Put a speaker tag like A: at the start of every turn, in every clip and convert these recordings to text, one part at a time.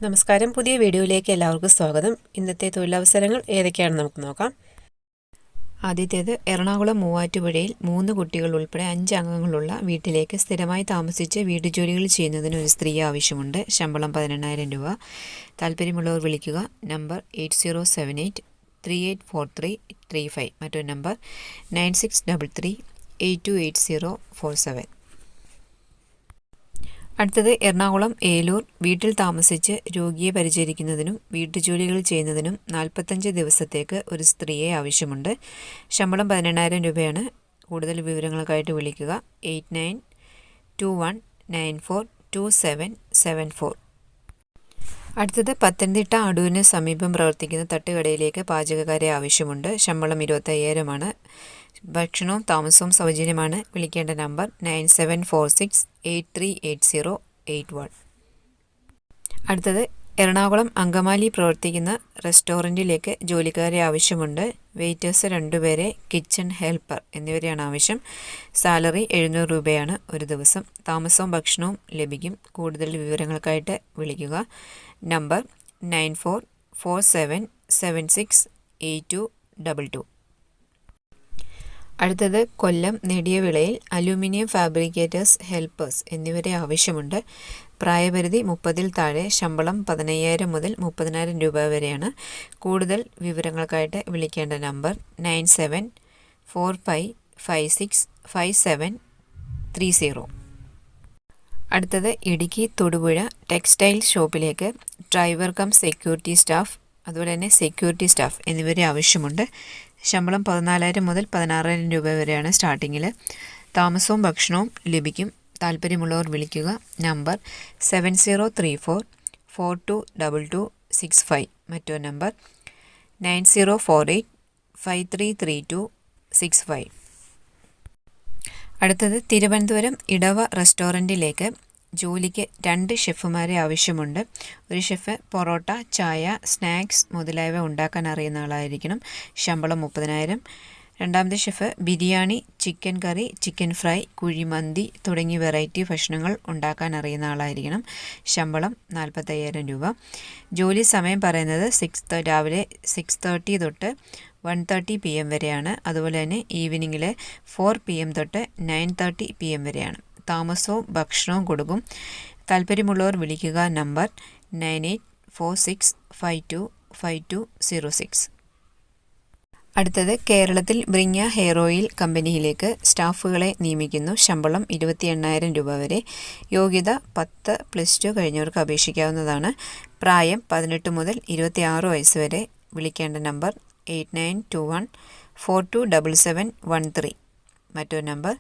A: നമസ്കാരം. പുതിയ വീഡിയോയിലേക്ക് എല്ലാവർക്കും സ്വാഗതം. ഇന്നത്തെ തൊഴിലവസരങ്ങൾ ഏതൊക്കെയാണെന്ന് നമുക്ക് നോക്കാം. ആദ്യത്തേത്, എറണാകുളം മൂവാറ്റുപുഴയിൽ 3 കുട്ടികൾ ഉൾപ്പെടെ 5 അംഗങ്ങളുള്ള വീട്ടിലേക്ക് സ്ഥിരമായി താമസിച്ച് വീട്ടുജോലികൾ ചെയ്യുന്നതിന് ഒരു സ്ത്രീ ആവശ്യമുണ്ട്. ശമ്പളം 18,000 രൂപ. താല്പര്യമുള്ളവർ വിളിക്കുക. നമ്പർ 8078384335. മറ്റൊരു നമ്പർ 9633828047. അടുത്തത്, എറണാകുളം ഏലൂർ വീട്ടിൽ താമസിച്ച് രോഗിയെ പരിചരിക്കുന്നതിനും വീട്ടുജോലികൾ ചെയ്യുന്നതിനും 45 ദിവസത്തേക്ക് ഒരു സ്ത്രീയെ ആവശ്യമുണ്ട്. ശമ്പളം 18,000 രൂപയാണ്. കൂടുതൽ വിവരങ്ങൾക്കായിട്ട് വിളിക്കുക. 8921942774. അടുത്തത്, പത്തനംതിട്ട അടൂരിന് സമീപം പ്രവർത്തിക്കുന്ന തട്ടുകടയിലേക്ക് പാചകക്കാരെ ആവശ്യമുണ്ട്. ശമ്പളം 25,000 ഭക്ഷണവും താമസവും സൗജന്യമാണ്. വിളിക്കേണ്ട നമ്പർ 9746838081. അടുത്തത്, എറണാകുളം അങ്കമാലി പ്രവർത്തിക്കുന്ന റെസ്റ്റോറൻറ്റിലേക്ക് ജോലിക്കാരെ ആവശ്യമുണ്ട്. വെയിറ്റേഴ്സ് 2 പേരെ, കിച്ചൺ ഹെൽപ്പർ എന്നിവരെയാണ് ആവശ്യം. സാലറി 700 രൂപയാണ് ഒരു ദിവസം. താമസവും ഭക്ഷണവും ലഭിക്കും. കൂടുതൽ വിവരങ്ങൾക്കായിട്ട് വിളിക്കുക. നമ്പർ 9447768222. അടുത്തത്, കൊല്ലം നെടിയവിളയിൽ അലൂമിനിയം ഫാബ്രിക്കേറ്റേഴ്സ് ഹെൽപ്പേഴ്സ് എന്നിവരെ ആവശ്യമുണ്ട്. പ്രായപരിധി 30-ൽ താഴെ. ശമ്പളം 15,000 മുതൽ 30,000 രൂപ വരെയാണ്. കൂടുതൽ വിവരങ്ങൾക്കായിട്ട് വിളിക്കേണ്ട നമ്പർ 9745565730. അടുത്തത്, ഇടുക്കി തൊടുപുഴ ടെക്സ്റ്റൈൽ ഷോപ്പിലേക്ക് ഡ്രൈവർ കം സെക്യൂരിറ്റി സ്റ്റാഫ്, അതുപോലെ തന്നെ സെക്യൂരിറ്റി സ്റ്റാഫ് എന്നിവരെ ആവശ്യമുണ്ട്. ശമ്പളം 14,000 മുതൽ 16,000 രൂപ വരെയാണ് സ്റ്റാർട്ടിങ്ങിൽ. താമസവും ഭക്ഷണവും ലഭിക്കും. താല്പര്യമുള്ളവർ വിളിക്കുക. നമ്പർ 7034422265. മറ്റൊരു നമ്പർ 9048533265. അടുത്തത്, തിരുവനന്തപുരം ഇടവ റെസ്റ്റോറൻറ്റിലേക്ക് ജോലിക്ക് 2 ഷെഫുമാരെ ആവശ്യമുണ്ട്. ഒരു ഷെഫ് പൊറോട്ട, ചായ, സ്നാക്സ് മുതലായവ ഉണ്ടാക്കാൻ അറിയുന്ന ആളായിരിക്കണം. ശമ്പളം 30,000. രണ്ടാമത്തെ ഷെഫ് ബിരിയാണി, ചിക്കൻ കറി, ചിക്കൻ ഫ്രൈ, കുഴിമന്തി തുടങ്ങിയ വെറൈറ്റി ഭക്ഷണങ്ങൾ ഉണ്ടാക്കാൻ അറിയുന്ന ആളായിരിക്കണം. ശമ്പളം 45,000 രൂപ. ജോലി സമയം പറയുന്നത് രാവിലെ 6:30 തൊട്ട് 1:30 PM വരെയാണ്. അതുപോലെ തന്നെ ഈവനിങ്ങിൽ 4 PM തൊട്ട് 9:30 PM വരെയാണ്. താമസവും ഭക്ഷണവും കൊടുക്കും. താല്പര്യമുള്ളവർ വിളിക്കുക. നമ്പർ 9846525206. അടുത്തത്, കേരളത്തിൽ ബ്രിങ്ങ ഹെയർ ഓയിൽ കമ്പനിയിലേക്ക് സ്റ്റാഫുകളെ നിയമിക്കുന്നു. ശമ്പളം 28,000 രൂപ വരെ. യോഗ്യത 10+2 കഴിഞ്ഞവർക്ക് അപേക്ഷിക്കാവുന്നതാണ്. പ്രായം 18 മുതൽ 26 വയസ്സ് വരെ. വിളിക്കേണ്ട നമ്പർ 8921427713. മറ്റൊരു നമ്പർ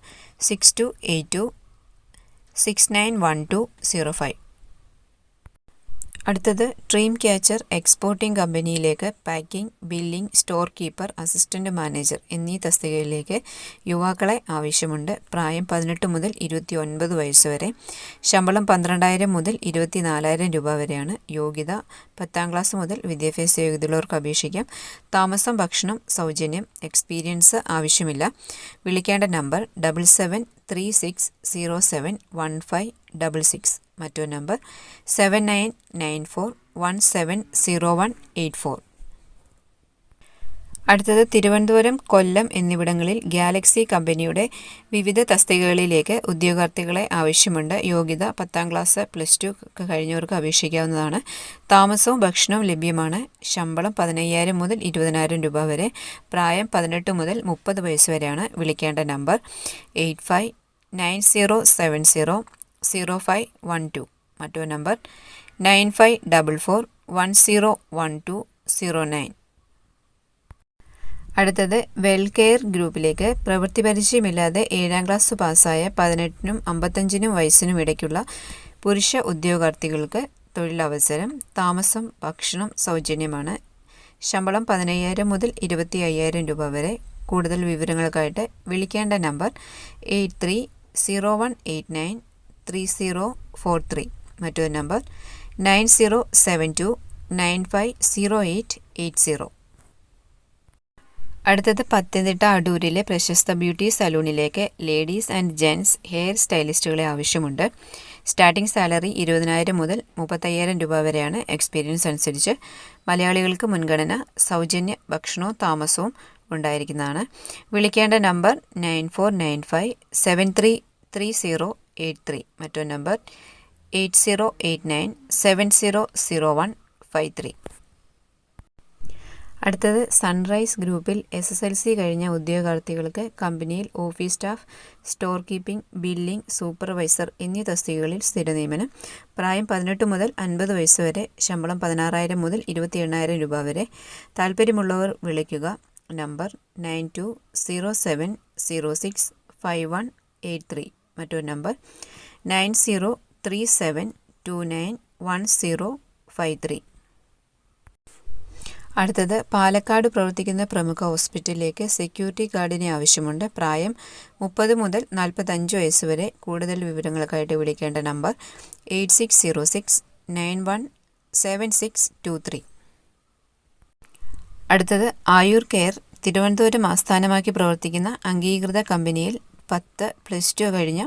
A: 6282691205. അടുത്തത്, ഡ്രീം ക്യാച്ചർ എക്സ്പോർട്ടിംഗ് കമ്പനിയിലേക്ക് packing, billing, store keeper, assistant manager എന്നീ തസ്തികയിലേക്ക് യുവാക്കളെ ആവശ്യമുണ്ട്. പ്രായം 18 മുതൽ 29 വയസ്സ് വരെ. ശമ്പളം 12,000 മുതൽ 24,000 രൂപ വരെയാണ്. യോഗ്യത 10ാം ക്ലാസ് മുതൽ വിദ്യാഭ്യാസ യോഗ്യതയുള്ളവർക്ക് അപേക്ഷിക്കാം. താമസം ഭക്ഷണം സൗജന്യം. എക്സ്പീരിയൻസ് ആവശ്യമില്ല. വിളിക്കേണ്ട നമ്പർ 7736071566. മറ്റൊരു നമ്പർ 7994170184. അടുത്തത്, തിരുവനന്തപുരം, കൊല്ലം എന്നിവിടങ്ങളിൽ ഗാലക്സി കമ്പനിയുടെ വിവിധ തസ്തികകളിലേക്ക് ഉദ്യോഗാർത്ഥികളെ ആവശ്യമുണ്ട്. യോഗ്യത 10ാം ക്ലാസ് +2 കഴിഞ്ഞവർക്ക് അപേക്ഷിക്കാവുന്നതാണ്. താമസവും ഭക്ഷണവും ലഭ്യമാണ്. ശമ്പളം 15,000 മുതൽ 20,000 രൂപ വരെ. പ്രായം 18 മുതൽ 30 വയസ്സ് വരെയാണ്. വിളിക്കേണ്ട നമ്പർ 8590700512. മറ്റൊരു നമ്പർ 9544101209. അടുത്തത്, വെൽകെയർ ഗ്രൂപ്പിലേക്ക് പ്രവൃത്തി പരിചയമില്ലാതെ 7ാം ക്ലാസ് പാസ്സായ 18-നും 55-നും വയസ്സിനും ഇടയ്ക്കുള്ള പുരുഷ ഉദ്യോഗാർത്ഥികൾക്ക് തൊഴിലവസരം. താമസം ഭക്ഷണം സൗജന്യമാണ്. ശമ്പളം 15,000 മുതൽ 25,000 രൂപ വരെ. കൂടുതൽ വിവരങ്ങൾക്കായിട്ട് വിളിക്കേണ്ട നമ്പർ 8301893043. മറ്റൊരു നമ്പർ 9072950880. അടുത്തത്, പത്തനംതിട്ട അടൂരിലെ പ്രശസ്ത ബ്യൂട്ടി സലൂണിലേക്ക് ലേഡീസ് ആൻഡ് ജെൻസ് ഹെയർ സ്റ്റൈലിസ്റ്റുകളെ ആവശ്യമുണ്ട്. സ്റ്റാർട്ടിംഗ് സാലറി 20,000 മുതൽ 35,000 രൂപ വരെയാണ്. എക്സ്പീരിയൻസ് അനുസരിച്ച് മലയാളികൾക്ക് മുൻഗണന. സൗജന്യ ഭക്ഷണവും താമസവും ഉണ്ടായിരിക്കുന്നതാണ്. വിളിക്കേണ്ട നമ്പർ 9495733083. മറ്റൊരു നമ്പർ 8089700153. അടുത്തത് സൺറൈസ് ഗ്രൂപ്പിൽ SSLC കഴിഞ്ഞ ഉദ്യോഗാർത്ഥികൾക്ക് കമ്പനിയിൽ office staff, store keeping, billing, supervisor എന്നീ തസ്തികകളിൽ സ്ഥിര നിയമനം. പ്രായം 18 മുതൽ 50 വയസ്സ് വരെ. ശമ്പളം 16,000 മുതൽ 28,000 രൂപ വരെ. താല്പര്യമുള്ളവർ വിളിക്കുക. നമ്പർ 9207065183. മറ്റൊരു നമ്പർ 9037291053. അടുത്തത് പാലക്കാട് പ്രവർത്തിക്കുന്ന പ്രമുഖ ഹോസ്പിറ്റലിലേക്ക് സെക്യൂരിറ്റി ഗാർഡിനെ ആവശ്യമുണ്ട്. പ്രായം 30 മുതൽ 45 വയസ്സ് വരെ. കൂടുതൽ വിവരങ്ങൾക്കായിട്ട് വിളിക്കേണ്ട നമ്പർ 8606917623. അടുത്തത് ആയുർ കെയർ തിരുവനന്തപുരം ആസ്ഥാനമാക്കി പ്രവർത്തിക്കുന്ന അംഗീകൃത കമ്പനിയിൽ 10+2 കഴിഞ്ഞ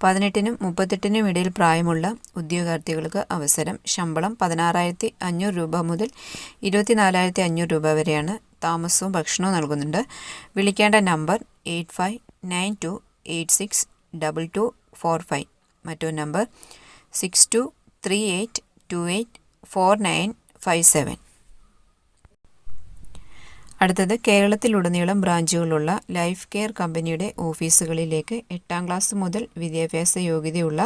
A: 18-നും 38-നും ഇടയിൽ പ്രായമുള്ള ഉദ്യോഗാർത്ഥികൾക്ക് അവസരം. ശമ്പളം 16,500 രൂപ മുതൽ 24,500 രൂപ വരെയാണ്. താമസവും ഭക്ഷണവും നൽകുന്നുണ്ട്. വിളിക്കേണ്ട നമ്പർ 8592862245. മറ്റൊരു നമ്പർ 6238284957. അടുത്തത് കേരളത്തിലുടനീളം ബ്രാഞ്ചുകളുള്ള ലൈഫ് കെയർ കമ്പനിയുടെ ഓഫീസുകളിലേക്ക് 8ാം ക്ലാസ് മുതൽ വിദ്യാഭ്യാസ യോഗ്യതയുള്ള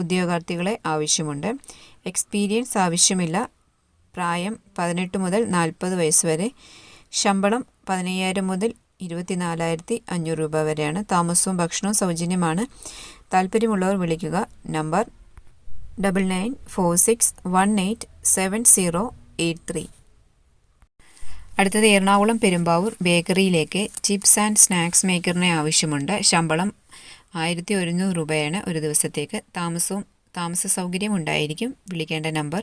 A: ഉദ്യോഗാർത്ഥികളെ ആവശ്യമുണ്ട്. എക്സ്പീരിയൻസ് ആവശ്യമില്ല. പ്രായം 18 മുതൽ 40 വയസ്സ് വരെ. ശമ്പളം 15,000 മുതൽ 24,500 രൂപ വരെയാണ്. താമസവും ഭക്ഷണവും സൗജന്യമാണ്. താല്പര്യമുള്ളവർ വിളിക്കുക. നമ്പർ 9946187083. അടുത്തത് എറണാകുളം പെരുമ്പാവൂർ ബേക്കറിയിലേക്ക് ചിപ്സ് ആൻഡ് സ്നാക്സ് മേക്കറിനെ ആവശ്യമുണ്ട്. ശമ്പളം 1,100 രൂപയാണ് ഒരു ദിവസത്തേക്ക്. താമസ സൗകര്യം ഉണ്ടായിരിക്കും. വിളിക്കേണ്ട നമ്പർ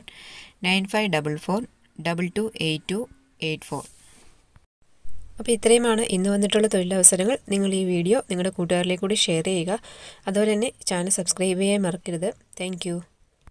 A: 9544228284. അപ്പോൾ ഇത്രയുമാണ് ഇന്ന് വന്നിട്ടുള്ള തൊഴിലവസരങ്ങൾ. നിങ്ങൾ ഈ വീഡിയോ നിങ്ങളുടെ കൂട്ടുകാരിലേക്ക് കൂടി ഷെയർ ചെയ്യുക. അതുപോലെ തന്നെ ചാനൽ സബ്സ്ക്രൈബ് ചെയ്യാൻ മറക്കരുത്. താങ്ക്